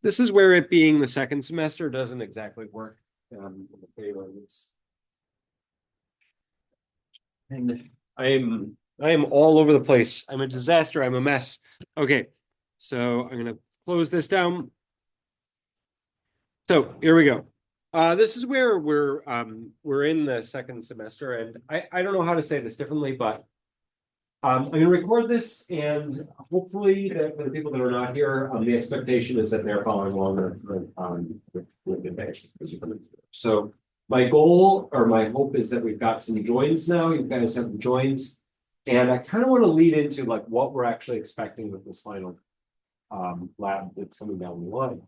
this is where it being the second semester doesn't exactly work. In the favor of this. And I am all over the place. I'm a disaster. I'm a mess. Okay, so I'm gonna close this down. So here we go. This is where we're in the second semester, and I don't know how to say this differently, but I'm going to record this, and hopefully, for the people that are not here, the expectation is that they're following along with the base. So my goal or my hope is that we've got some joins now. You guys have the joins, and I kind of want to lead into like what we're actually expecting with this final lab that's coming down the line.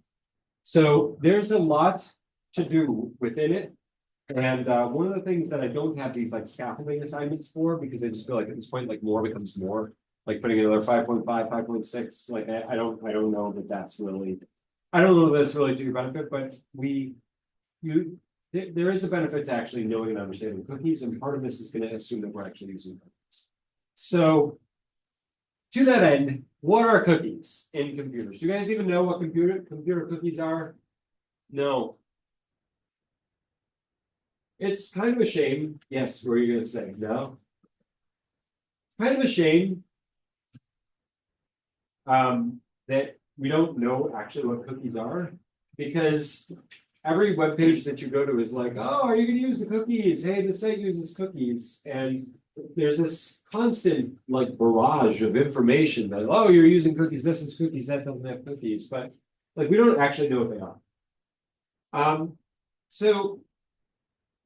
So there's a lot to do within it. And one of the things that I don't have these like scaffolding assignments for, because I just feel like at this point, like more becomes more, like putting another 5.5, 5.6, like I don't know that that's really, I don't know that that's really to your benefit, but there is a benefit to actually knowing and understanding cookies, and part of this is going to assume that we're actually using cookies. So to that end, what are cookies in computers? Do you guys even know what computer cookies are? No. It's kind of a shame. Yes, what are you going to say? No? It's kind of a shame that we don't know actually what cookies are, because every web page that you go to is like, oh, are you going to use the cookies? Hey, the site uses cookies. And there's this constant like barrage of information that, oh, you're using cookies, this is cookies, that doesn't have cookies, but like we don't actually know what they are. So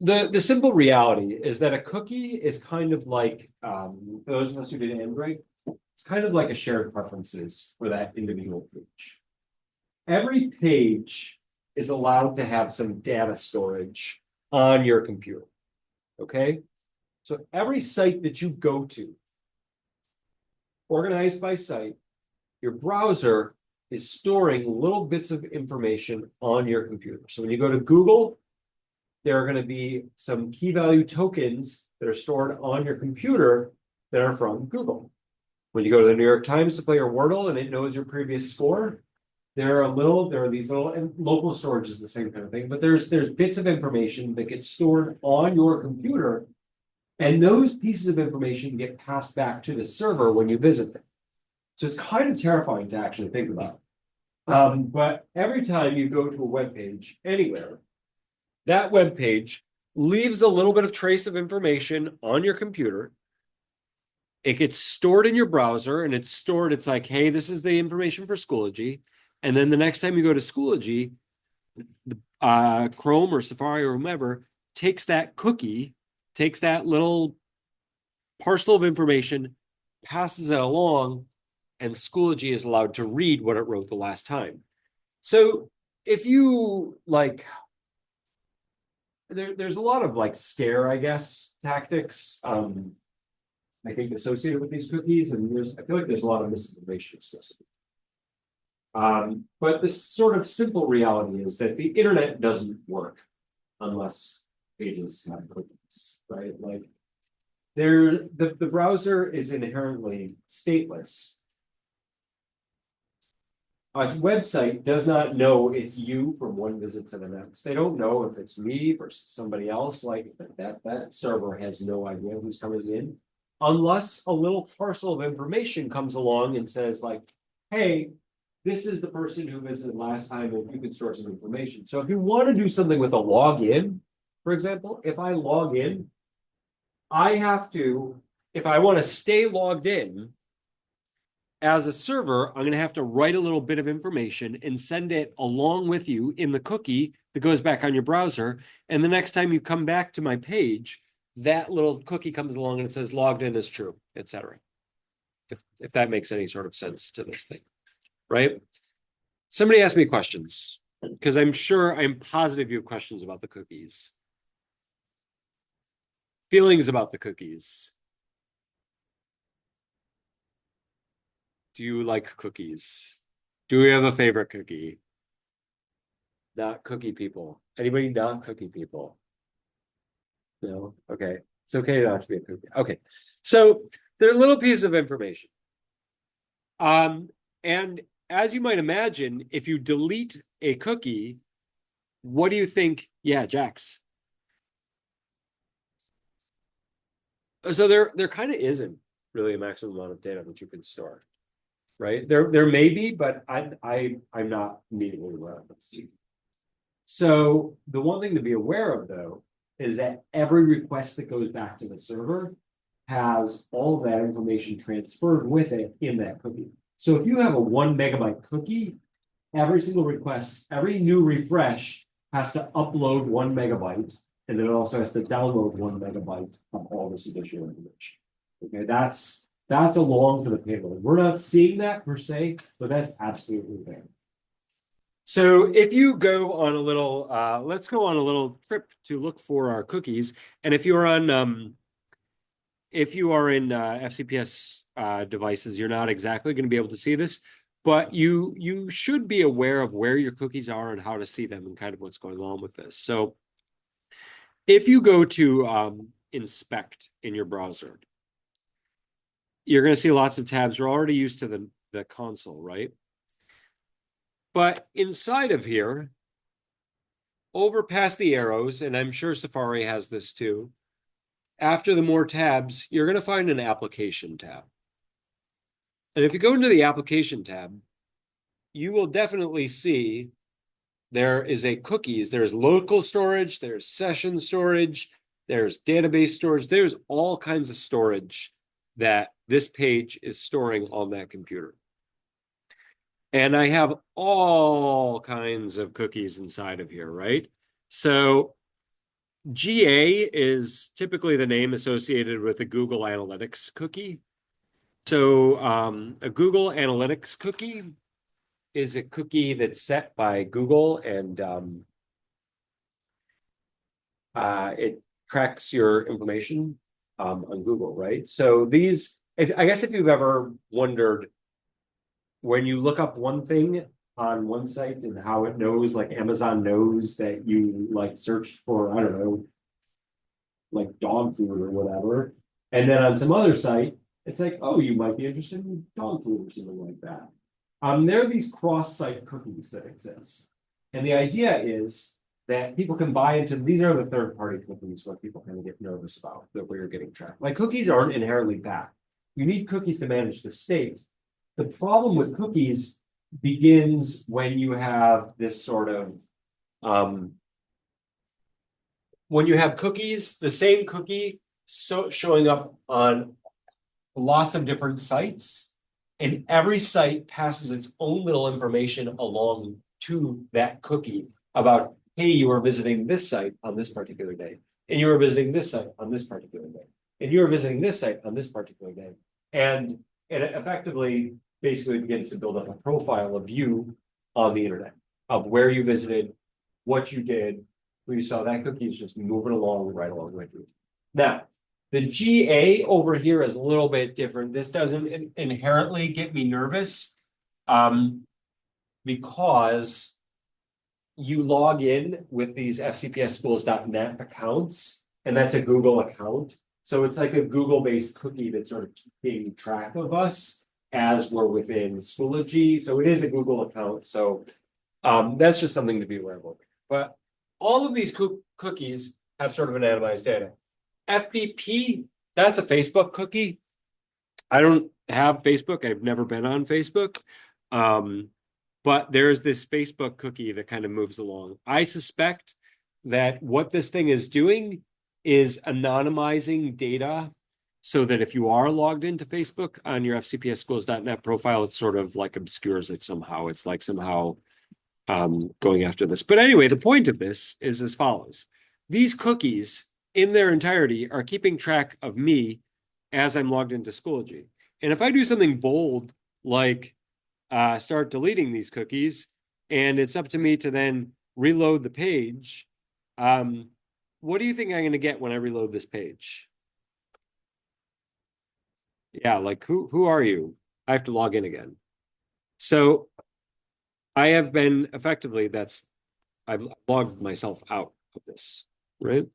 the simple reality is that a cookie is kind of like those of us who did Android, it's kind of like a shared preferences for that individual page. Every page is allowed to have some data storage on your computer. Okay. So every site that you go to, organized by site, your browser is storing little bits of information on your computer. So when you go to Google, there are going to be some key value tokens that are stored on your computer that are from Google. When you go to the New York Times to play your Wordle and it knows your previous score, there are these little, and local storage is the same kind of thing, but there's bits of information that get stored on your computer, and those pieces of information get passed back to the server when you visit them. So it's kind of terrifying to actually think about. But every time you go to a web page anywhere, that web page leaves a little bit of trace of information on your computer. It gets stored in your browser, and it's stored. It's like, hey, this is the information for Schoology. And then the next time you go to Schoology, Chrome or Safari or whomever takes that cookie, takes that little parcel of information, passes it along, and Schoology is allowed to read what it wrote the last time. So if you like, there's a lot of like scare, I guess, tactics, I think associated with these cookies, and I feel like there's a lot of misinformation associated. But the sort of simple reality is that the internet doesn't work unless pages have cookies, right? Like the browser is inherently stateless. A website does not know it's you from one visit to the next. They don't know if it's me versus somebody else. Like that server has no idea who's coming in, unless a little parcel of information comes along and says like, hey, this is the person who visited last time, and you can store some information. So if you want to do something with a login, for example, if I log in, I have to, if I want to stay logged in as a server, I'm going to have to write a little bit of information and send it along with you in the cookie that goes back on your browser. And the next time you come back to my page, that little cookie comes along and it says logged in is true, etc. If that makes any sort of sense to this thing, right? Somebody ask me questions, because I'm positive you have questions about the cookies. Feelings about the cookies. Do you like cookies? Do we have a favorite cookie? Not cookie people. Anybody not cookie people? No? Okay. It's okay not to be a cookie. Okay. So they're little pieces of information. And as you might imagine, if you delete a cookie, what do you think? Yeah, Jax. So there kind of isn't really a maximum amount of data that you can store, right? There may be, but I'm not immediately aware of this. So the one thing to be aware of though is that every request that goes back to the server has all of that information transferred with it in that cookie. So if you have a 1 MB cookie, every single request, every new refresh has to upload 1 MB, and then it also has to download 1 MB of all this additional information. Okay, that's along for the payload. We're not seeing that per se, but that's absolutely there. So if you go on a little, let's go on a little trip to look for our cookies. And if you're on, if you are in FCPS devices, you're not exactly going to be able to see this, but you should be aware of where your cookies are and how to see them and kind of what's going on with this. So if you go to inspect in your browser, you're going to see lots of tabs. You're already used to the console, right? But inside of here, over past the arrows, and I'm sure Safari has this too, after the more tabs, you're going to find an application tab. And if you go into the application tab, you will definitely see there is a cookies. There's local storage, there's session storage, there's database storage. There's all kinds of storage that this page is storing on that computer. And I have all kinds of cookies inside of here, right? So GA is typically the name associated with a Google Analytics cookie. So a Google Analytics cookie is a cookie that's set by Google, and it tracks your information on Google, right? So these, I guess if you've ever wondered, when you look up one thing on one site and how it knows, like Amazon knows that you like searched for, I don't know, like dog food or whatever. And then on some other site, it's like, oh, you might be interested in dog food or something like that. There are these cross-site cookies that exist. And the idea is that people can buy into, these are the third-party cookies what people kind of get nervous about, that we're getting tracked. Like cookies aren't inherently bad. You need cookies to manage the state. The problem with cookies begins when you have this sort of, when you have cookies, the same cookie showing up on lots of different sites, and every site passes its own little information along to that cookie about, hey, you were visiting this site on this particular day, and you were visiting this site on this particular day, and you were visiting this site on this particular day. And it effectively basically begins to build up a profile of you on the internet, of where you visited, what you did, who you saw. That cookie is just moving along right along with you. Now, the GA over here is a little bit different. This doesn't inherently get me nervous because you log in with these fcpsschools.net accounts, and that's a Google account. So it's like a Google-based cookie that's sort of keeping track of us as we're within Schoology. So it is a Google account. So that's just something to be aware of. But all of these cookies have sort of anonymized data. FBP, that's a Facebook cookie. I don't have Facebook. I've never been on Facebook. But there's this Facebook cookie that kind of moves along. I suspect that what this thing is doing is anonymizing data so that if you are logged into Facebook on your fcpsschools.net profile, it sort of like obscures it somehow. It's like somehow going after this. But anyway, the point of this is as follows. These cookies in their entirety are keeping track of me as I'm logged into Schoology. And if I do something bold, like start deleting these cookies, and it's up to me to then reload the page, what do you think I'm going to get when I reload this page? Yeah, like who are you? I have to log in again. So I have been effectively, I've logged myself out of this, right?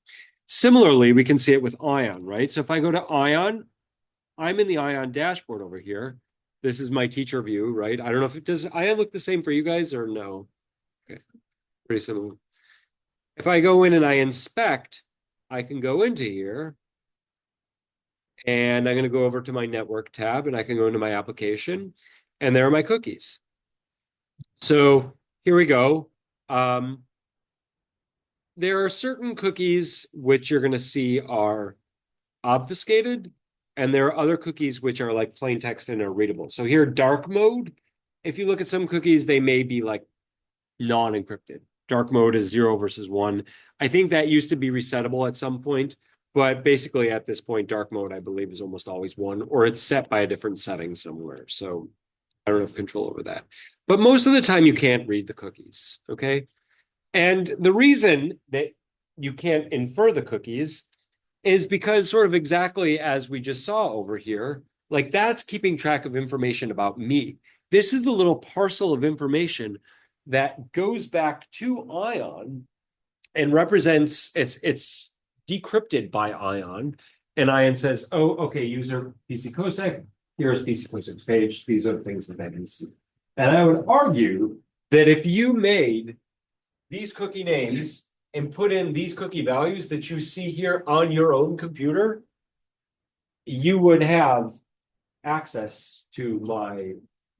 Similarly, we can see it with Ion, right? So if I go to Ion, I'm in the Ion dashboard over here. This is my teacher view, right? I don't know if it does Ion look the same for you guys or no? Okay, pretty similar. If I go in and I inspect, I can go into here and I'm going to go over to my network tab and I can go into my application and there are my cookies. So here we go. There are certain cookies which you're going to see are obfuscated, and there are other cookies which are like plain text and are readable. So here, dark mode, if you look at some cookies, they may be like non-encrypted. Dark mode is 0 versus 1. I think that used to be resettable at some point, but basically at this point, dark mode, I believe, is almost always 1, or it's set by a different setting somewhere. So I don't have control over that. But most of the time, you can't read the cookies, okay? And the reason that you can't infer the cookies is because sort of exactly as we just saw over here, like that's keeping track of information about me. This is the little parcel of information that goes back to Ion and represents it's decrypted by Ion. And Ion says, oh, okay, user pcCOSEC, here's pcCOSEC's page. These are the things that I can see. And I would argue that if you made these cookie names and put in these cookie values that you see here on your own computer, you would have access to my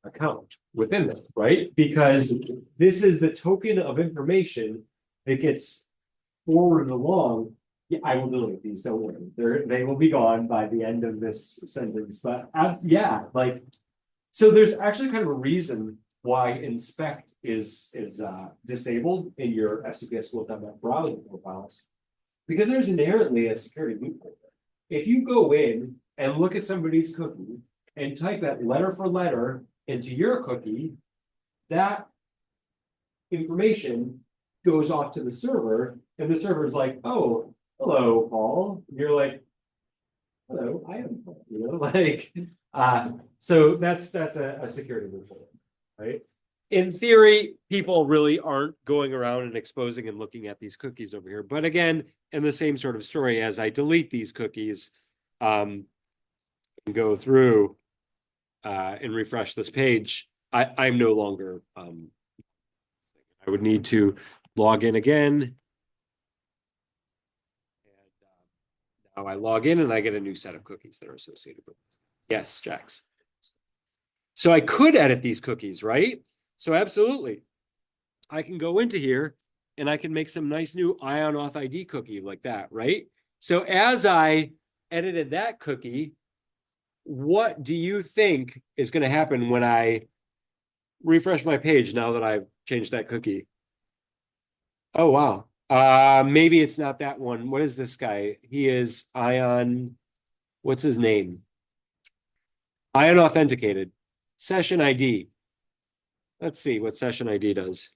account within them, right? Because this is the token of information that gets forwarded along. Yeah, I will delete these, don't worry. They will be gone by the end of this sentence. But yeah, like, so there's actually kind of a reason why inspect is disabled in your SCP School.net browser profiles, because there's inherently a security loophole there. If you go in and look at somebody's cookie and type that letter for letter into your cookie, that information goes off to the server, and the server's like, oh, hello, Paul. And you're like, hello, I am Paul, you know, like, so that's a security loophole. Right? In theory, people really aren't going around and exposing and looking at these cookies over here. But again, in the same sort of story, as I delete these cookies, and go through and refresh this page, I'm no longer, I would need to log in again. And now I log in and I get a new set of cookies that are associated with it. Yes, Jax. So I could edit these cookies, right? So absolutely. I can go into here and I can make some nice new Ion Auth ID cookie like that, right? So as I edited that cookie, what do you think is going to happen when I refresh my page now that I've changed that cookie? Oh, wow. Maybe it's not that one. What is this guy? He is Ion. What's his name? Ion Authenticated. Session ID. Let's see what session ID does.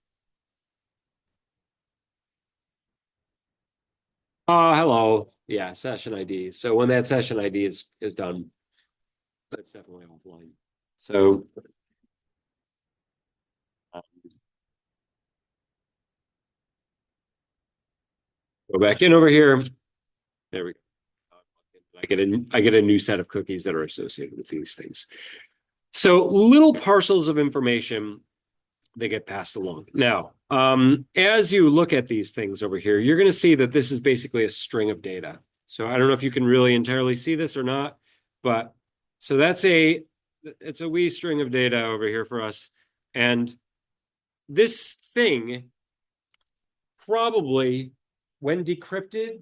Oh, hello. Yeah, session ID. So when that session ID is done, that's definitely offline. So go back in over here. There we go. I get a new set of cookies that are associated with these things. So little parcels of information that get passed along. Now, as you look at these things over here, you're going to see that this is basically a string of data. So I don't know if you can really entirely see this or not, but so it's a wee string of data over here for us. And this thing probably, when decrypted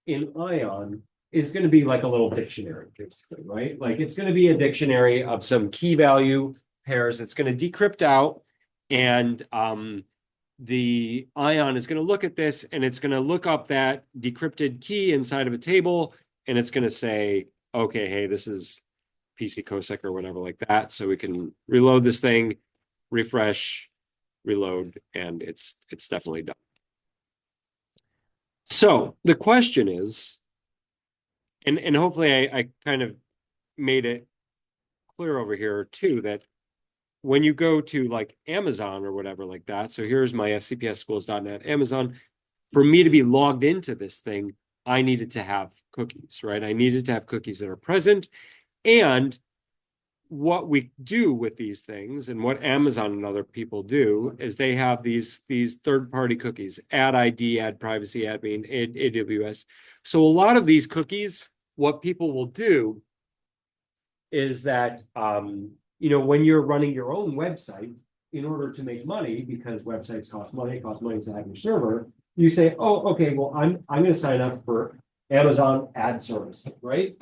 in Ion, is going to be like a little dictionary, basically, right? Like it's going to be a dictionary of some key value pairs. It's going to decrypt out, and the Ion is going to look at this, and it's going to look up that decrypted key inside of a table, and it's going to say, okay, hey, this is pcCOSEC or whatever like that. So we can reload this thing, refresh, reload, and it's definitely done. So the question is, and hopefully I kind of made it clear over here too, that when you go to like Amazon or whatever like that, so here's my scpsschools.net Amazon, for me to be logged into this thing, I needed to have cookies, right? I needed to have cookies that are present. And what we do with these things and what Amazon and other people do is they have these third-party cookies, add ID, add privacy, admin, AWS. So a lot of these cookies, what people will do is that, when you're running your own website, in order to make money, because websites cost money to have your server, you say, oh, okay, well, I'm going to sign up for Amazon ad service, right?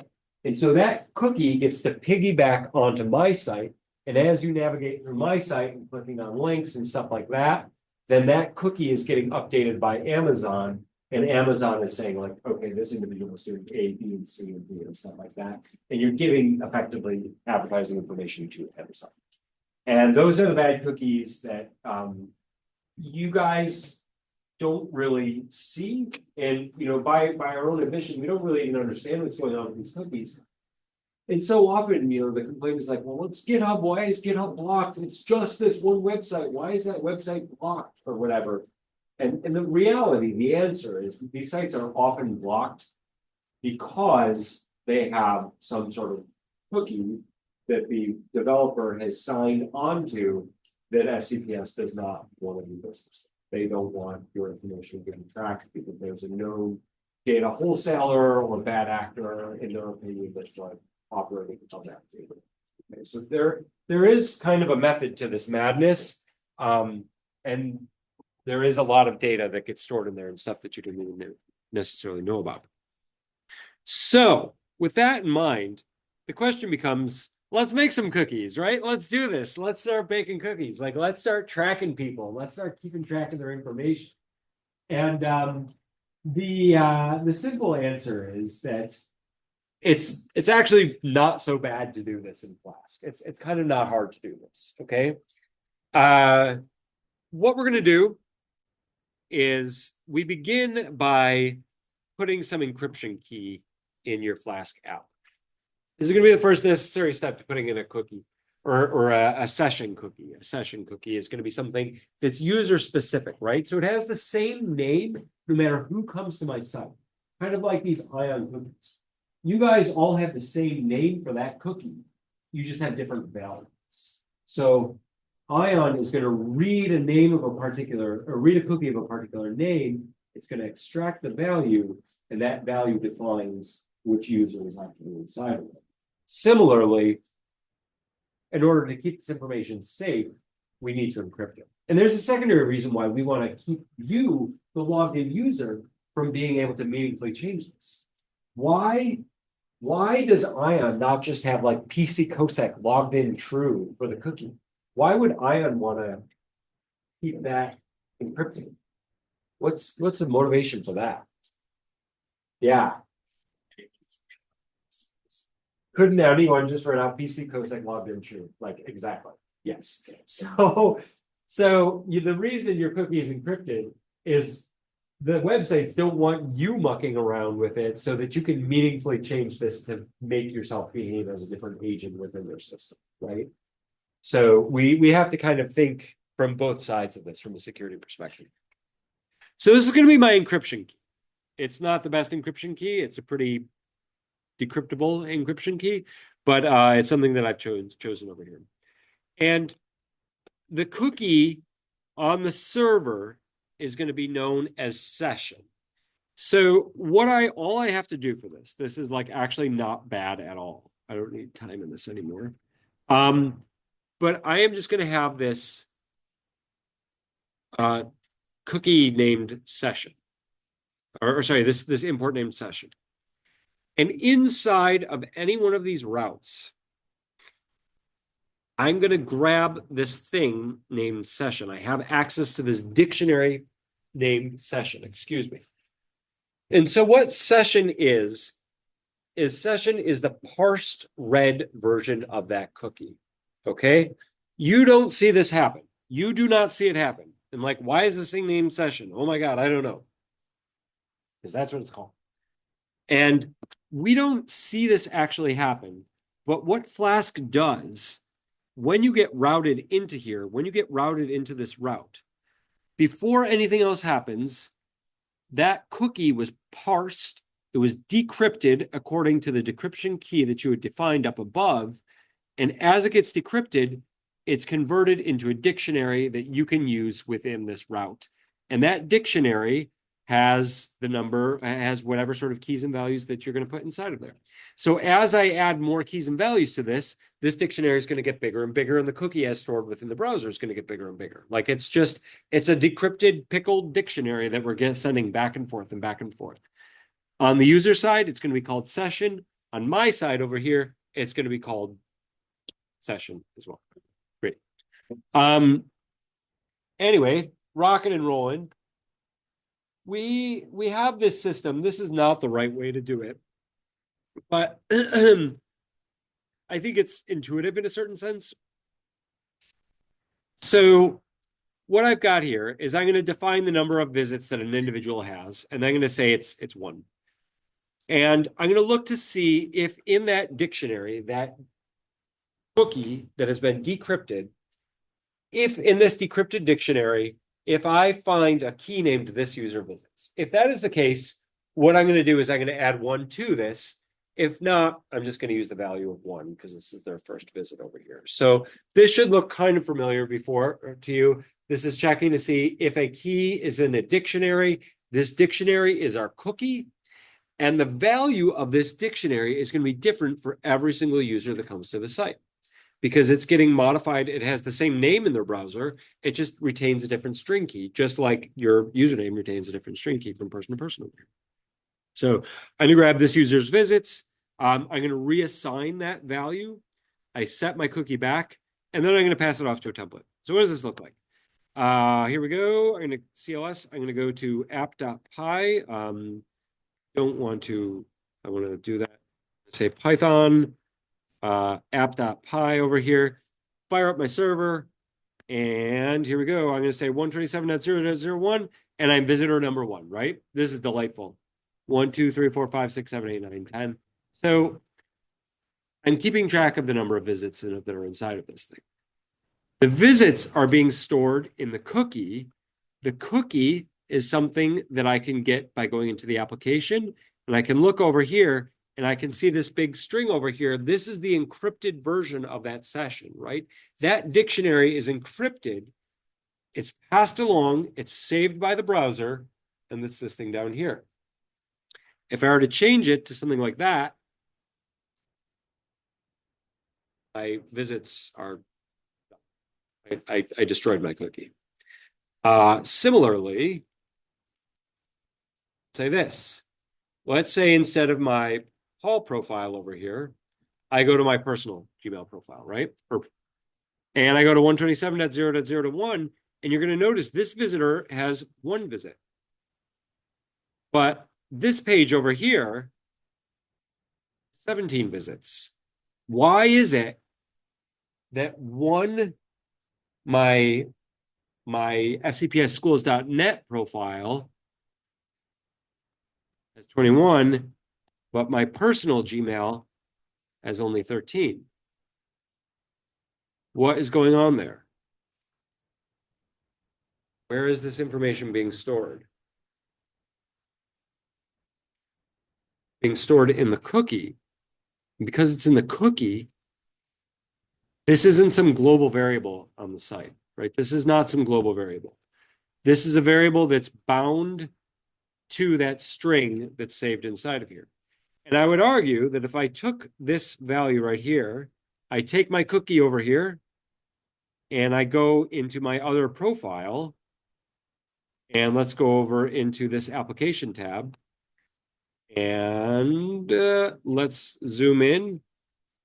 And so that cookie gets to piggyback onto my site. And as you navigate through my site and clicking on links and stuff like that, then that cookie is getting updated by Amazon. And Amazon is saying, like, okay, this individual is doing A, B, and C, and D, and stuff like that. And you're giving effectively advertising information to Amazon. And those are the bad cookies that you guys don't really see. And by our own admission, we don't really even understand what's going on with these cookies. And so often, the complaint is like, well, it's GitHub. Why is GitHub blocked? It's just this one website. Why is that website blocked or whatever? And the reality, the answer is these sites are often blocked because they have some sort of cookie that the developer has signed onto that FCPS does not want to do business. They don't want your information getting tracked because there's a known data wholesaler or bad actor, in their opinion, that's like operating on that data. Okay, so there is kind of a method to this madness. And there is a lot of data that gets stored in there and stuff that you didn't even necessarily know about. So with that in mind, the question becomes, let's make some cookies, right? Let's do this. Let's start baking cookies. Like, let's start tracking people. Let's start keeping track of their information. And the simple answer is that it's actually not so bad to do this in Flask. It's kind of not hard to do this. Okay. What we're going to do is we begin by putting some encryption key in your Flask app. This is going to be the first necessary step to putting in a cookie or a session cookie. A session cookie is going to be something that's user specific, right? So it has the same name no matter who comes to my site, kind of like these Ion cookies. You guys all have the same name for that cookie. You just have different values. So Ion is going to read a name of a particular, or read a cookie of a particular name. It's going to extract the value, and that value defines which user is actually inside of it. Similarly, in order to keep this information safe, we need to encrypt it. And there's a secondary reason why we want to keep you, the logged in user, from being able to meaningfully change this. Why does Ion not just have like pckosak logged in true for the cookie? Why would Ion want to keep that encrypted? What's the motivation for that? Yeah. Couldn't anyone just write out pckosak logged in true? Like, exactly. Yes. So the reason your cookie is encrypted is the websites don't want you mucking around with it so that you can meaningfully change this to make yourself behave as a different agent within their system, right? So we have to kind of think from both sides of this from a security perspective. So this is going to be my encryption key. It's not the best encryption key. It's a pretty decryptable encryption key, but it's something that I've chosen over here. And the cookie on the server is going to be known as session. So all I have to do for this is like actually not bad at all. I don't need time in this anymore. But I am just going to have this cookie named session, or sorry, this import named session. And inside of any one of these routes, I'm going to grab this thing named session. I have access to this dictionary named session, excuse me. And so what session is session is the parsed read version of that cookie. Okay? You don't see this happen. You do not see it happen. And like, why is this thing named session? Oh my God, I don't know. Because that's what it's called. And we don't see this actually happen. But what Flask does, when you get routed into here, when you get routed into this route, before anything else happens, that cookie was parsed. It was decrypted according to the decryption key that you had defined up above. And as it gets decrypted, it's converted into a dictionary that you can use within this route. And that dictionary has the number, has whatever sort of keys and values that you're going to put inside of there. So as I add more keys and values to this dictionary is going to get bigger and bigger, and the cookie as stored within the browser is going to get bigger and bigger. Like it's a decrypted pickled dictionary that we're sending back and forth and back and forth. On the user side, it's going to be called session. On my side over here, it's going to be called session as well. Great. Anyway, rocking and rolling. We have this system. This is not the right way to do it, but I think it's intuitive in a certain sense. So what I've got here is I'm going to define the number of visits that an individual has, and I'm going to say it's 1. And I'm going to look to see if in that dictionary, that cookie that has been decrypted, if in this decrypted dictionary, if I find a key named this user visits. If that is the case, what I'm going to do is I'm going to add 1 to this. If not, I'm just going to use the value of 1 because this is their first visit over here. So this should look kind of familiar before to you. This is checking to see if a key is in a dictionary. This dictionary is our cookie. And the value of this dictionary is going to be different for every single user that comes to the site because it's getting modified. It has the same name in their browser. It just retains a different string key, just like your username retains a different string key from person to person over here. So I'm going to grab this user's visits. I'm going to reassign that value. I set my cookie back, and then I'm going to pass it off to a template. So what does this look like? Here we go. I'm going to CLS. I'm going to go to app.py. I want to do that. Say Python, app.py over here, fire up my server, and here we go. I'm going to say 127.0.0.1, and I'm visitor number 1, right? This is delightful. 1, 2, 3, 4, 5, 6, 7, 8, 9, 10. So I'm keeping track of the number of visits that are inside of this thing. The visits are being stored in the cookie. The cookie is something that I can get by going into the application, and I can look over here and I can see this big string over here. This is the encrypted version of that session, right? That dictionary is encrypted. It's passed along. It's saved by the browser, and it's this thing down here. If I were to change it to something like that, my visits are, I destroyed my cookie. Similarly, say this. Let's say instead of my Paul profile over here, I go to my personal Gmail profile, right? And I go to 127.0.0.1, and you're going to notice this visitor has 1 visit. But this page over here, 17 visits. Why is it that my fcpsschools.net profile has 21, but my personal Gmail has only 13? What is going on there? Where is this information being stored? Being stored in the cookie. And because it's in the cookie, this isn't some global variable on the site, right? This is not some global variable. This is a variable that's bound to that string that's saved inside of here. And I would argue that if I took this value right here, I take my cookie over here, and I go into my other profile, and let's go over into this application tab, and let's zoom in.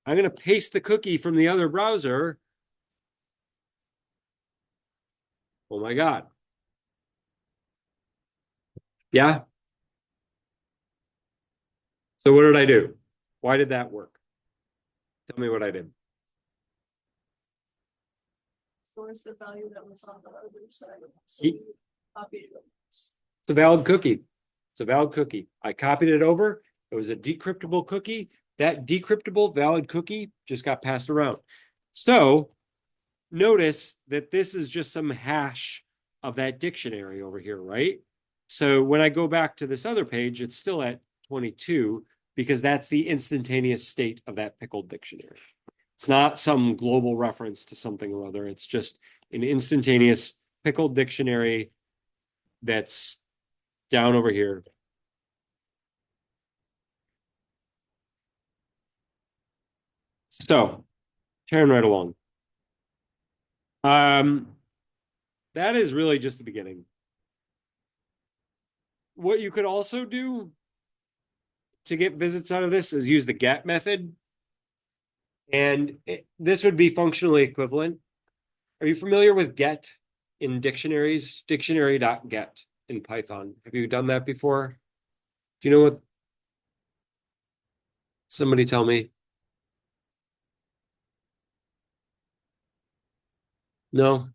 I'm going to paste the cookie from the other browser. Oh my God. Yeah. So what did I do? Why did that work? Tell me what I did. Stores the value that was on the other side. So Ye- you copied it. It's a valid cookie. It's a valid cookie. I copied it over. It was a decryptable cookie. That decryptable valid cookie just got passed around. So notice that this is just some hash of that dictionary over here, right? So when I go back to this other page, it's still at 22 because that's the instantaneous state of that pickled dictionary. It's not some global reference to something or other. It's just an instantaneous pickled dictionary that's down over here. So, carrying right along. That is really just the beginning. What you could also do to get visits out of this is use the get method. And this would be functionally equivalent. Are you familiar with get in dictionaries? Dictionary.get in Python. Have you done that before? Do you know what? Somebody tell me. No.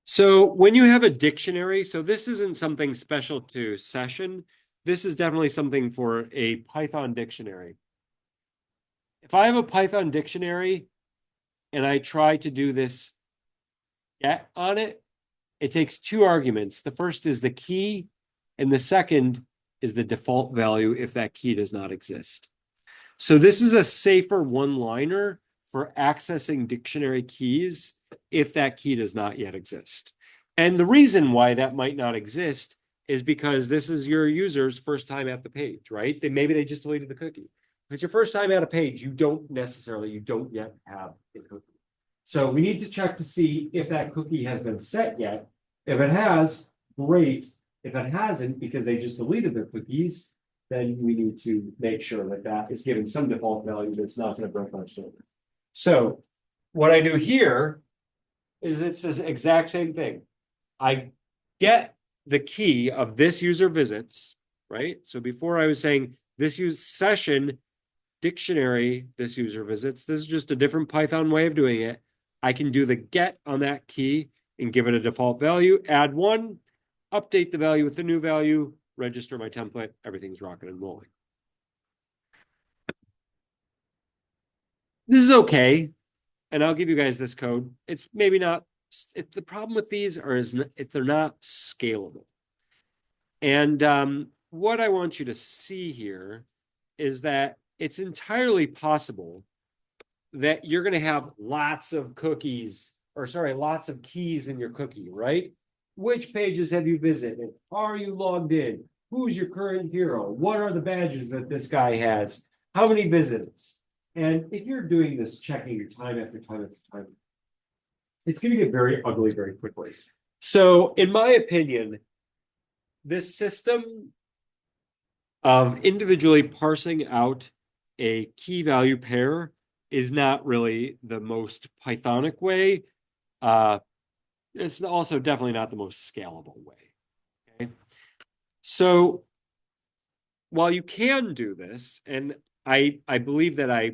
So when you have a dictionary, so this isn't something special to Session. This is definitely something for a Python dictionary. If I have a Python dictionary and I try to do this get on it, it takes two arguments. The first is the key, and the second is the default value if that key does not exist. So this is a safer one-liner for accessing dictionary keys if that key does not yet exist. And the reason why that might not exist is because this is your user's first time at the page, right? Maybe they just deleted the cookie. If it's your first time at a page, you don't yet have a cookie. So we need to check to see if that cookie has been set yet. If it has, great. If it hasn't, because they just deleted their cookies, then we need to make sure that that is given some default value that's not going to break our server. So what I do here is it's this exact same thing. I get the key of this user visits, right? So before I was saying this use session dictionary, this user visits, this is just a different Python way of doing it. I can do the get on that key and give it a default value, add one, update the value with the new value, register my template, everything's rocking and rolling. This is okay. And I'll give you guys this code. It's maybe not, the problem with these is they're not scalable. And what I want you to see here is that it's entirely possible that you're going to have lots of lots of keys in your cookie, right? Which pages have you visited? Are you logged in? Who's your current hero? What are the badges that this guy has? How many visits? And if you're doing this, checking your time after time after time, it's going to get very ugly very quickly. So in my opinion, this system of individually parsing out a key value pair is not really the most Pythonic way. It's also definitely not the most scalable way. Okay. So while you can do this, and I believe that I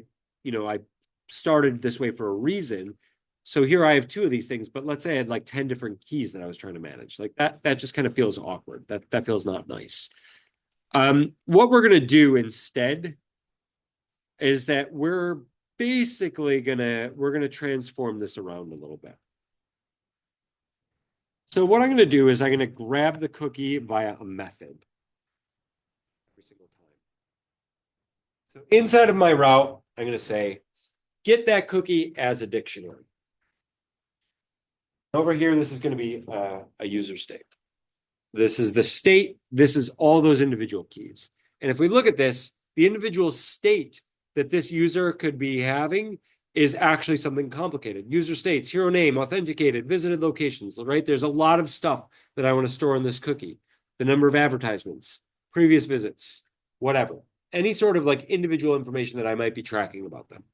started this way for a reason. So here I have two of these things, but let's say I had like 10 different keys that I was trying to manage. Like that just kind of feels awkward. That feels not nice. What we're going to do instead is that we're basically we're gonna transform this around a little bit. So what I'm going to do is I'm going to grab the cookie via a method every single time. So inside of my route, I'm going to say, get that cookie as a dictionary. Over here, this is going to be a user state. This is the state. This is all those individual keys. And if we look at this, the individual state that this user could be having is actually something complicated. User states, hero name, authenticated, visited locations, right? There's a lot of stuff that I want to store in this cookie. The number of advertisements, previous visits, whatever. Any sort of like individual information that I might be tracking about them.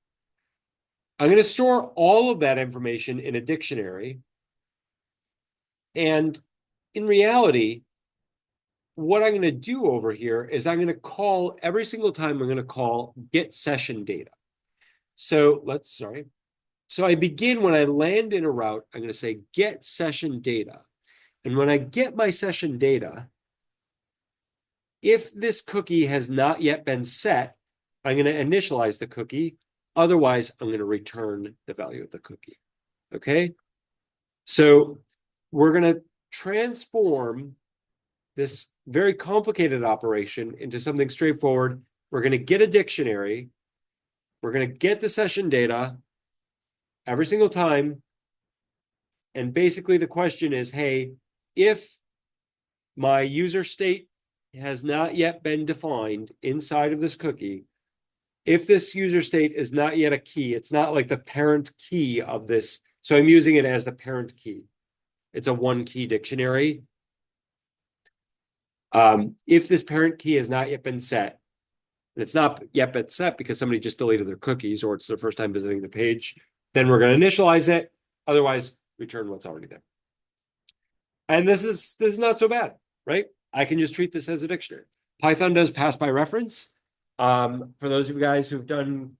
I'm going to store all of that information in a dictionary. And in reality, what I'm going to do over here is I'm going to call every single time I'm going to call get session data. So So I begin when I land in a route, I'm going to say get session data. And when I get my session data, if this cookie has not yet been set, I'm going to initialize the cookie. Otherwise, I'm going to return the value of the cookie. Okay. So we're going to transform this very complicated operation into something straightforward. We're going to get a dictionary. We're going to get the session data. every single time. And basically the question is, hey, if my user state has not yet been defined inside of this cookie, if this user state is not yet a key, it's not like the parent key of this. So I'm using it as the parent key. It's a one key dictionary. If this parent key has not yet been set, and it's not yet been set because somebody just deleted their cookies or it's their first time visiting the page, then we're going to initialize it. Otherwise, return what's already there. And this is not so bad, right? I can just treat this as a dictionary. Python does pass by reference. For those of you guys who've done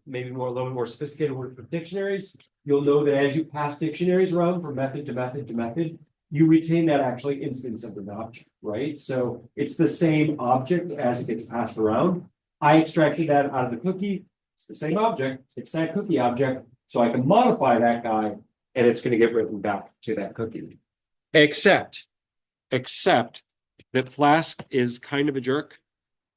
maybe a little bit more sophisticated work with dictionaries, you'll know that as you pass dictionaries around from method to method to method, you retain that actually instance of the object, right? So it's the same object as it gets passed around. I extracted that out of the cookie. It's the same object. It's that cookie object. So I can modify that guy and it's going to get written back to that cookie. Except that Flask is kind of a jerk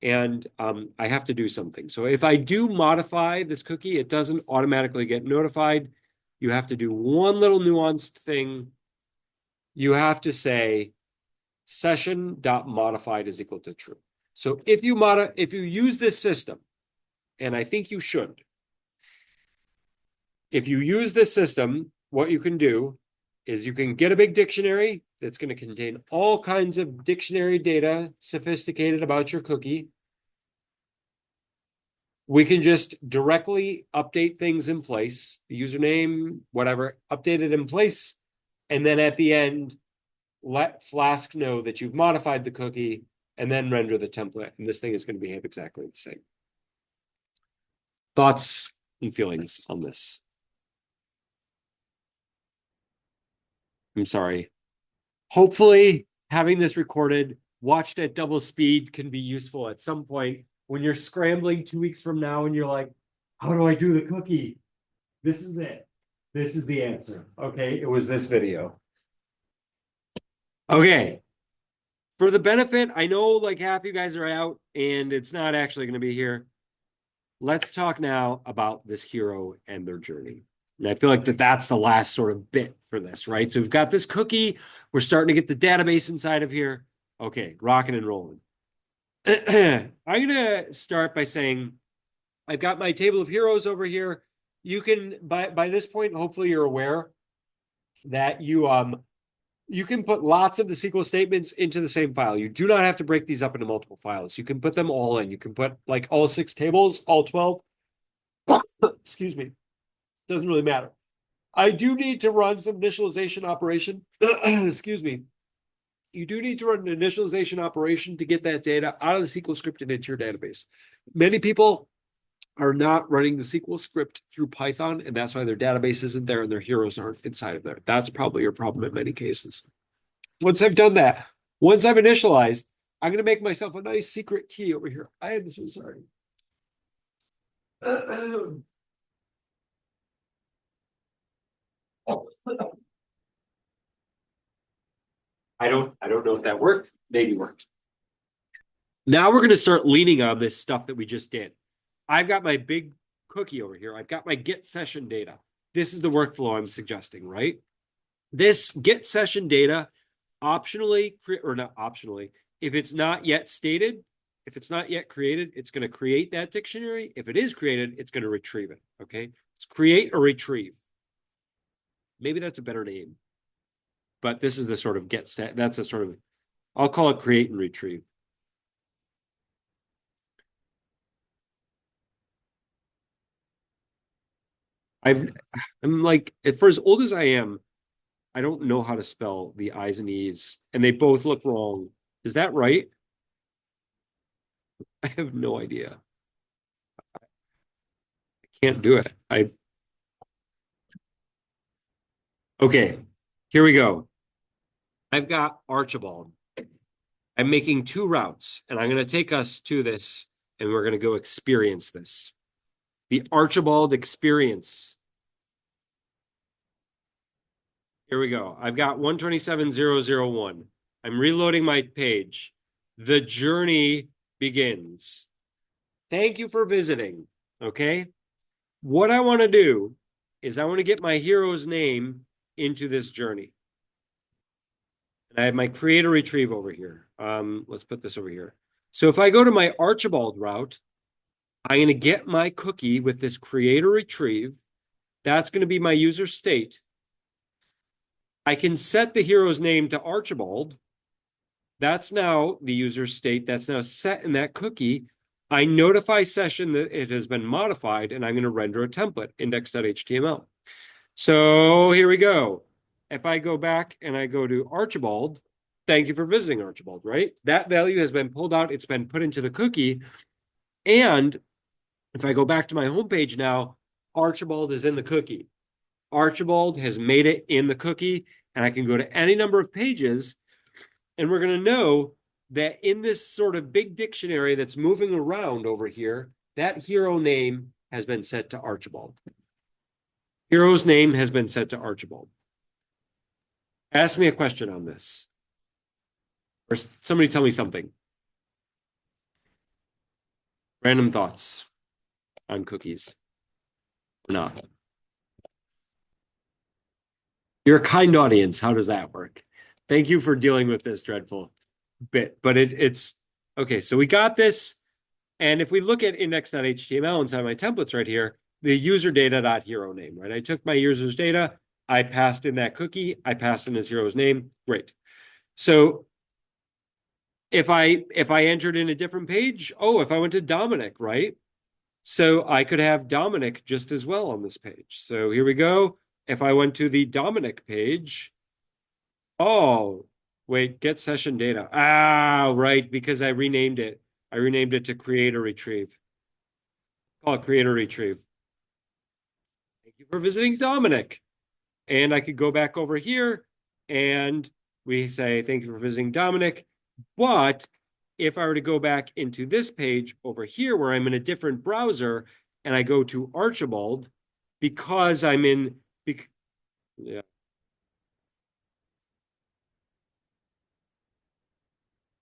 and I have to do something. So if I do modify this cookie, it doesn't automatically get notified. You have to do one little nuanced thing. You have to say session.modified is equal to true. So if you use this system, and I think you should, if you use this system, what you can do is you can get a big dictionary that's going to contain all kinds of dictionary data, sophisticated about your cookie. We can just directly update things in place, the username, whatever, update it in place. And then at the end, let Flask know that you've modified the cookie and then render the template. And this thing is going to behave exactly the same. Thoughts and feelings on this? I'm sorry. Hopefully, having this recorded, watched at double speed can be useful at some point when you're scrambling 2 weeks from now and you're like, how do I do the cookie? This is it. This is the answer. Okay, it was this video. Okay. For the benefit, I know like half you guys are out and it's not actually going to be here. Let's talk now about this hero and their journey. And I feel like that's the last sort of bit for this, right? So we've got this cookie. We're starting to get the database inside of here. Okay, rocking and rolling. I'm going to start by saying I've got my table of heroes over here. You can, by this point, hopefully you're aware that you can put lots of the SQL statements into the same file. You do not have to break these up into multiple files. You can put them all in. You can put like all 6 tables, all 12. Excuse me. Doesn't really matter. I do need to run some initialization operation. Excuse me. You do need to run an initialization operation to get that data out of the SQL script and into your database. Many people are not running the SQL script through Python, and that's why their database isn't there and their heroes aren't inside of there. That's probably your problem in many cases. Once I've done that, once I've initialized, I'm going to make myself a nice secret key over here. I am so sorry. I don't know if that worked. Maybe worked. Now we're going to start leaning on this stuff that we just did. I've got my big cookie over here. I've got my get session data. This is the workflow I'm suggesting, right? This get session data optionally, or not optionally, if it's not yet stated, if it's not yet created, it's going to create that dictionary. If it is created, it's going to retrieve it, okay? It's create or retrieve. Maybe that's a better name. But this is the sort of get stat. That's a sort of, I'll call it create and retrieve. I'm like, for as old as I am, I don't know how to spell the I's and E's, and they both look wrong. Is that right? I have no idea. I can't do it. Okay, here we go. I've got Archibald. I'm making 2 routes, and I'm going to take us to this, and we're going to go experience this. The Archibald experience. Here we go. I've got 127,001. I'm reloading my page. The journey begins. Thank you for visiting. Okay. What I want to do is I want to get my hero's name into this journey. And I have my create or retrieve over here. Let's put this over here. So if I go to my Archibald route, I'm going to get my cookie with this create or retrieve. That's going to be my user state. I can set the hero's name to Archibald. That's now the user state. That's now set in that cookie. I notify session that it has been modified, and I'm going to render a template, index.html. So here we go. If I go back and I go to Archibald, thank you for visiting Archibald, right? That value has been pulled out. It's been put into the cookie. And if I go back to my homepage now, Archibald is in the cookie. Archibald has made it in the cookie, and I can go to any number of pages, and we're going to know that in this sort of big dictionary that's moving around over here, that hero name has been set to Archibald. Hero's name has been set to Archibald. Ask me a question on this. Or somebody tell me something. Random thoughts on cookies. Or not. You're a kind audience. How does that work? Thank you for dealing with this dreadful bit. But it's okay. So we got this. And if we look at index.html inside my templates right here, the user data.hero name, right? I took my user's data, I passed in that cookie, I passed in his hero's name. Great. So if I entered in a different page, if I went to Dominic, right? So I could have Dominic just as well on this page. So here we go. If I went to the Dominic page, wait, get session data. Right, because I renamed it. I renamed it to create or retrieve. Call it create or retrieve. Thank you for visiting Dominic. And I could go back over here and we say, thank you for visiting Dominic. But if I were to go back into this page over here where I'm in a different browser and I go to Archibald, because I'm in, yeah.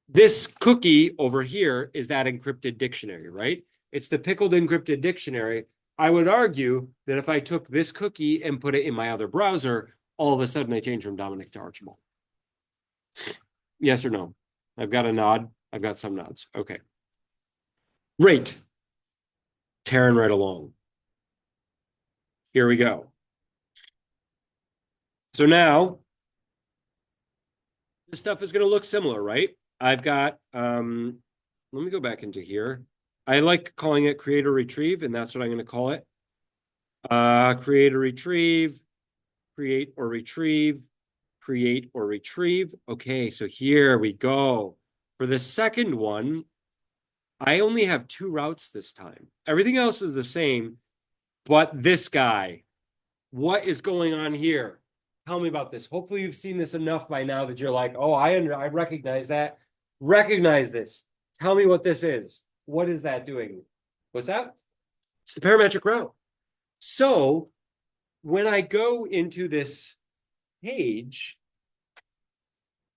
This cookie over here is that encrypted dictionary, right? It's the pickled encrypted dictionary. I would argue that if I took this cookie and put it in my other browser, all of a sudden I change from Dominic to Archibald. Yes or no? I've got a nod. I've got some nods. Okay. Great. Tearing right along. Here we go. So now, this stuff is going to look similar, right? I've got, let me go back into here. I like calling it create or retrieve, and that's what I'm going to call it. Create or retrieve, create or retrieve, create or retrieve. Okay, so here we go. For the second one, I only have 2 routes this time. Everything else is the same, but this guy. What is going on here? Tell me about this. Hopefully you've seen this enough by now that you're like, oh, I recognize that. Recognize this. Tell me what this is. What is that doing? What's that? It's the parametric route. So when I go into this page,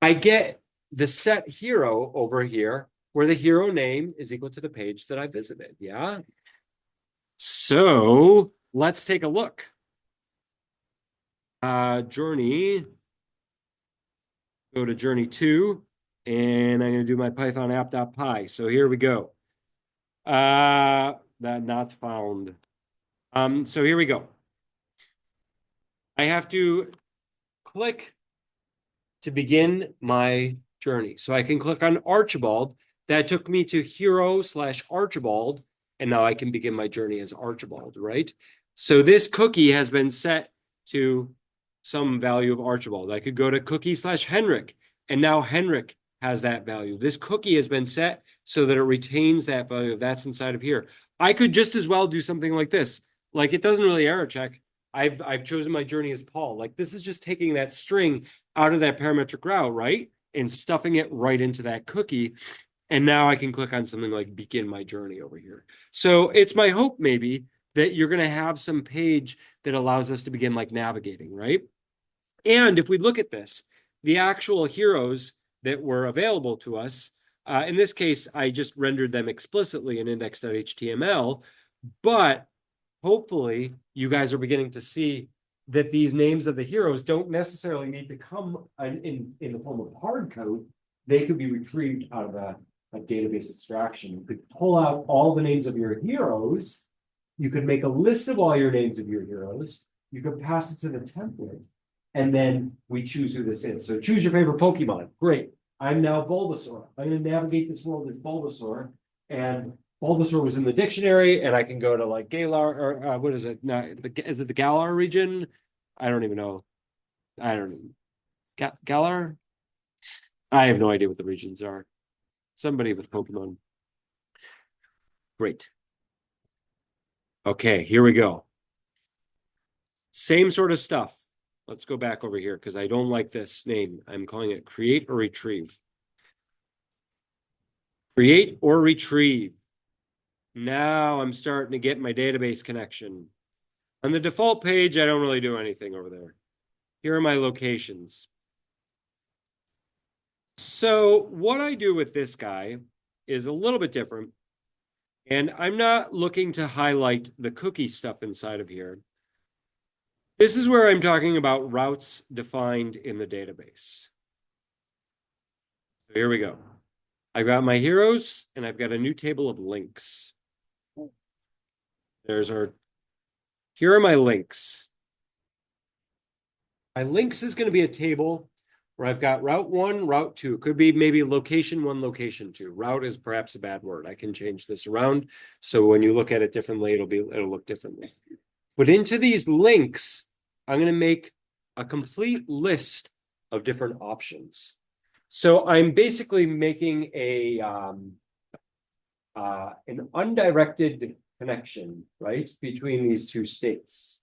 I get the set hero over here where the hero name is equal to the page that I visited. Yeah. So let's take a look. Journey. Go to journey 2, and I'm going to do my Python app.py. So here we go. That not found. So here we go. I have to click to begin my journey. So I can click on Archibald. That took me to hero/Archibald, and now I can begin my journey as Archibald, right? So this cookie has been set to some value of Archibald. I could go to cookie/Henrik, and now Henrik has that value. This cookie has been set so that it retains that value. That's inside of here. I could just as well do something like this. Like, it doesn't really error check. I've chosen my journey as Paul. Like, this is just taking that string out of that parametric route, right? And stuffing it right into that cookie. And now I can click on something like begin my journey over here. So it's my hope maybe that you're going to have some page that allows us to begin like navigating, right? And if we look at this, the actual heroes that were available to us, in this case, I just rendered them explicitly in index.html, but hopefully you guys are beginning to see that these names of the heroes don't necessarily need to come in the form of hard code. They could be retrieved out of a database extraction. You could pull out all the names of your heroes. You could make a list of all your names of your heroes. You could pass it to the template. And then we choose who this is. So choose your favorite Pokemon. Great. I'm now Bulbasaur. I'm going to navigate this world as Bulbasaur. And Bulbasaur was in the dictionary, and I can go to like Galar, or what is it? No, is it the Galar region? I don't even know. I don't know. Galar? I have no idea what the regions are. Somebody with Pokemon. Great. Okay, here we go. Same sort of stuff. Let's go back over here because I don't like this name. I'm calling it create or retrieve. Create or retrieve. Now I'm starting to get my database connection. On the default page, I don't really do anything over there. Here are my locations. So what I do with this guy is a little bit different. And I'm not looking to highlight the cookie stuff inside of here. This is where I'm talking about routes defined in the database. Here we go. I've got my heroes, and I've got a new table of links. Here are my links. My links is going to be a table where I've got route 1, route 2. It could be maybe location 1, location 2. Route is perhaps a bad word. I can change this around. So when you look at it differently, it'll look differently. But into these links, I'm going to make a complete list of different options. So I'm basically making an undirected connection, right, between these two states.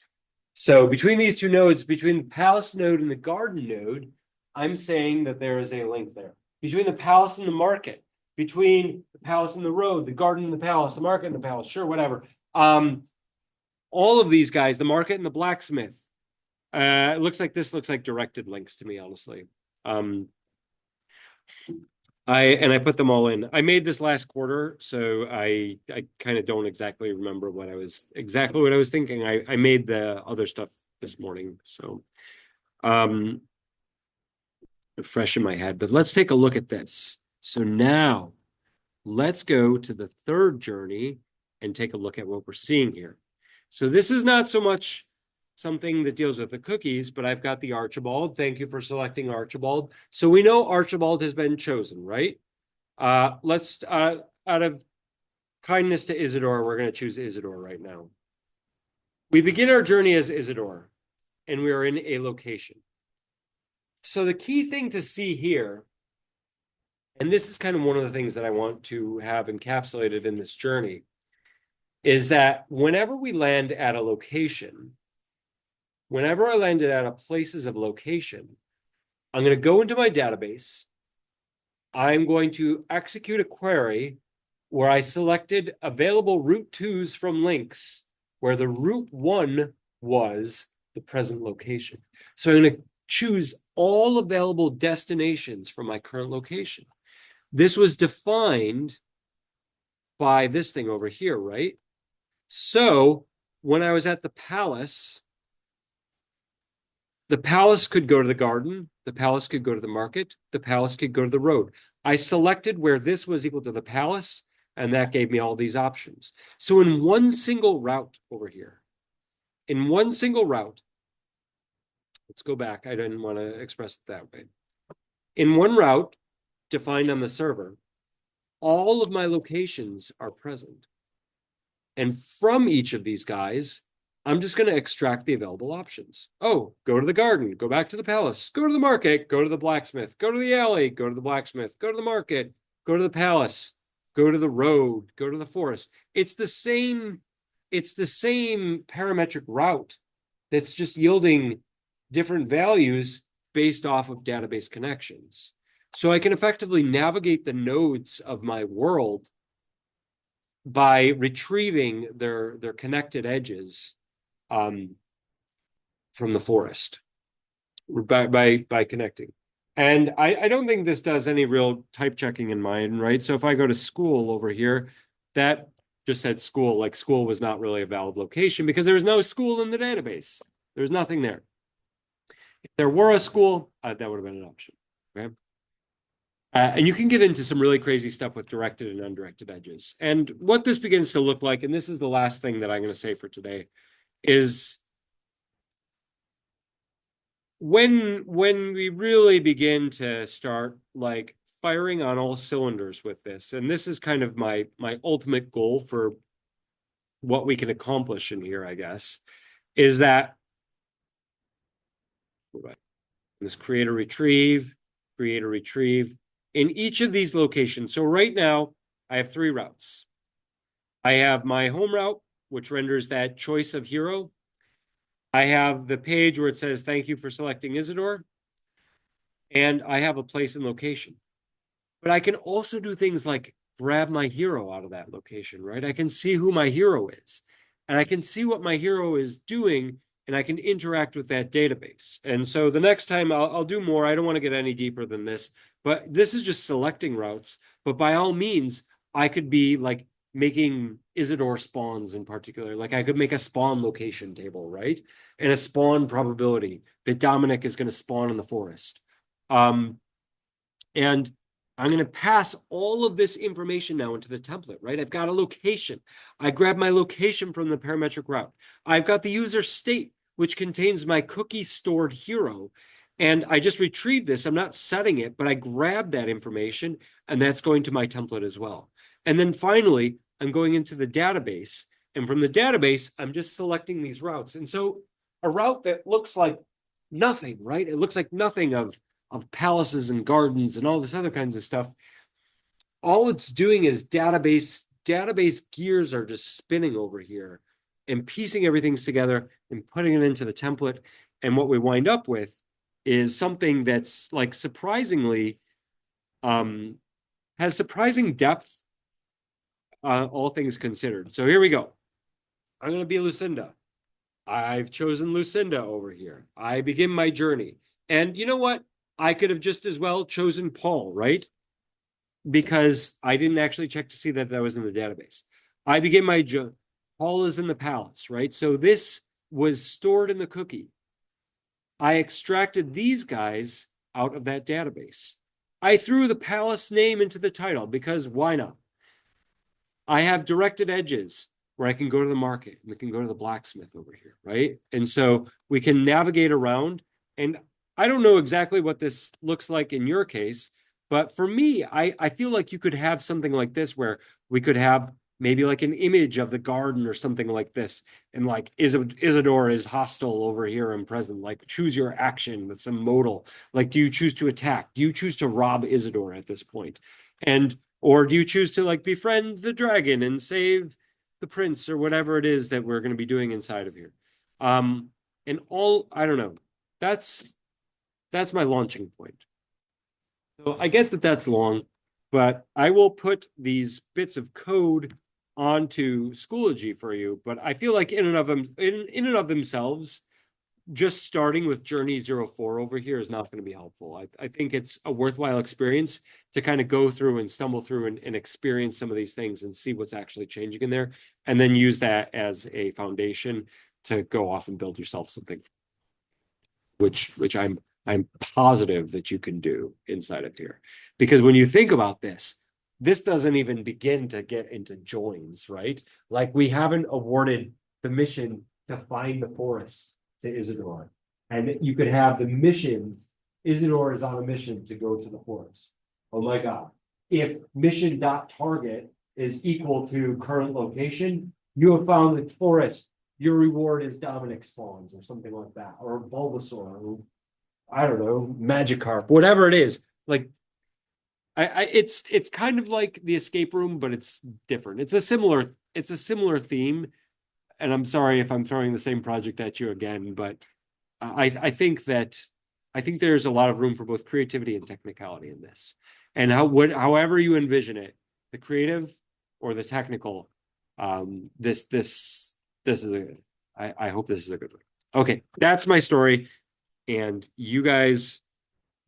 So between these two nodes, between the palace node and the garden node, I'm saying that there is a link there. Between the palace and the market, between the palace and the road, the garden and the palace, the market and the palace, sure, whatever. All of these guys, the market and the blacksmith. It looks like directed links to me, honestly. I put them all in. I made this last quarter, so I kind of don't exactly remember what I was thinking. I made the other stuff this morning, so fresh in my head. But let's take a look at this. So now let's go to the third journey and take a look at what we're seeing here. So this is not so much something that deals with the cookies, but I've got the Archibald. Thank you for selecting Archibald. So we know Archibald has been chosen, right? Let's, out of kindness to Isidore, we're going to choose Isidore right now. We begin our journey as Isidore, and we are in a location. So the key thing to see here, and this is kind of one of the things that I want to have encapsulated in this journey, is that whenever we land at a location, whenever I landed at a places of location, I'm going to go into my database. I'm going to execute a query where I selected available route 2s from links, where the route 1 was the present location. So I'm going to choose all available destinations from my current location. This was defined by this thing over here, right? So when I was at the palace could go to the garden, the palace could go to the market, the palace could go to the road. I selected where this was equal to the palace, and that gave me all these options. So in one single route over here, let's go back. I didn't want to express it that way. In one route defined on the server, all of my locations are present. And from each of these guys, I'm just going to extract the available options. Oh, go to the garden, go back to the palace, go to the market, go to the blacksmith, go to the alley, go to the blacksmith, go to the market, go to the palace, go to the road, go to the forest. It's the same parametric route that's just yielding different values based off of database connections. So I can effectively navigate the nodes of my world by retrieving their connected edges from the forest by connecting. And I don't think this does any real type checking in mind, right? So if I go to school over here, that just said school, like school was not really a valid location because there was no school in the database. There's nothing there. If there were a school, that would have been an option. Okay. And you can get into some really crazy stuff with directed and undirected edges. And what this begins to look like, and this is the last thing that I'm going to say for today, is when we really begin to start like firing on all cylinders with this, and this is kind of my ultimate goal for what we can accomplish in here, I guess, is that this create a retrieve in each of these locations. So right now I have 3 routes. I have my home route, which renders that choice of hero. I have the page where it says, thank you for selecting Isidore. And I have a place and location. But I can also do things like grab my hero out of that location, right? I can see who my hero is. And I can see what my hero is doing, and I can interact with that database. And so the next time I'll do more. I don't want to get any deeper than this, but this is just selecting routes. But by all means, I could be like making Isidore spawns in particular. Like I could make a spawn location table, right? And a spawn probability that Dominic is going to spawn in the forest. And I'm going to pass all of this information now into the template, right? I've got a location. I grab my location from the parametric route. I've got the user state, which contains my cookie stored hero. And I just retrieve this. I'm not setting it, but I grab that information, and that's going to my template as well. And then finally, I'm going into the database. And from the database, I'm just selecting these routes. And so a route that looks like nothing, right? It looks like nothing of palaces and gardens and all this other kinds of stuff. All it's doing is database gears are just spinning over here and piecing everything together and putting it into the template. And what we wind up with is something that's like surprisingly has surprising depth, all things considered. So here we go. I'm going to be Lucinda. I've chosen Lucinda over here. I begin my journey. And you know what? I could have just as well chosen Paul, right? Because I didn't actually check to see that was in the database. I begin my journey. Paul is in the palace, right? So this was stored in the cookie. I extracted these guys out of that database. I threw the palace name into the title because why not? I have directed edges where I can go to the market. We can go to the blacksmith over here, right? And so we can navigate around. And I don't know exactly what this looks like in your case, but for me, I feel like you could have something like this where we could have maybe like an image of the garden or something like this. And like Isidore is hostile over here and present. Like choose your action with some modal. Like, do you choose to attack? Do you choose to rob Isidore at this point? Or do you choose to like befriend the dragon and save the prince or whatever it is that we're going to be doing inside of here? And all, I don't know. That's my launching point. So I get that that's long, but I will put these bits of code onto Schoology for you. But I feel like in and of themselves, just starting with Journey 04 over here is not going to be helpful. I think it's a worthwhile experience to kind of go through and stumble through and experience some of these things and see what's actually changing in there, and then use that as a foundation to go off and build yourself something, which I'm positive that you can do inside of here. Because when you think about this doesn't even begin to get into joins, right? Like we haven't awarded the mission to find the forest to Isidore. And you could have the mission, Isidore is on a mission to go to the forest. Oh my God. If mission.target is equal to current location, you have found the forest. Your reward is Dominic spawns or something like that, or Bulbasaur, or I don't know, Magikarp, whatever it is. Like it's kind of like the escape room, but it's different. It's a similar theme. And I'm sorry if I'm throwing the same project at you again, but I think there's a lot of room for both creativity and technicality in this. And however you envision it, the creative or the technical, this is I hope this is a good one. Okay, that's my story. And you guys,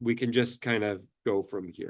we can just kind of go from here.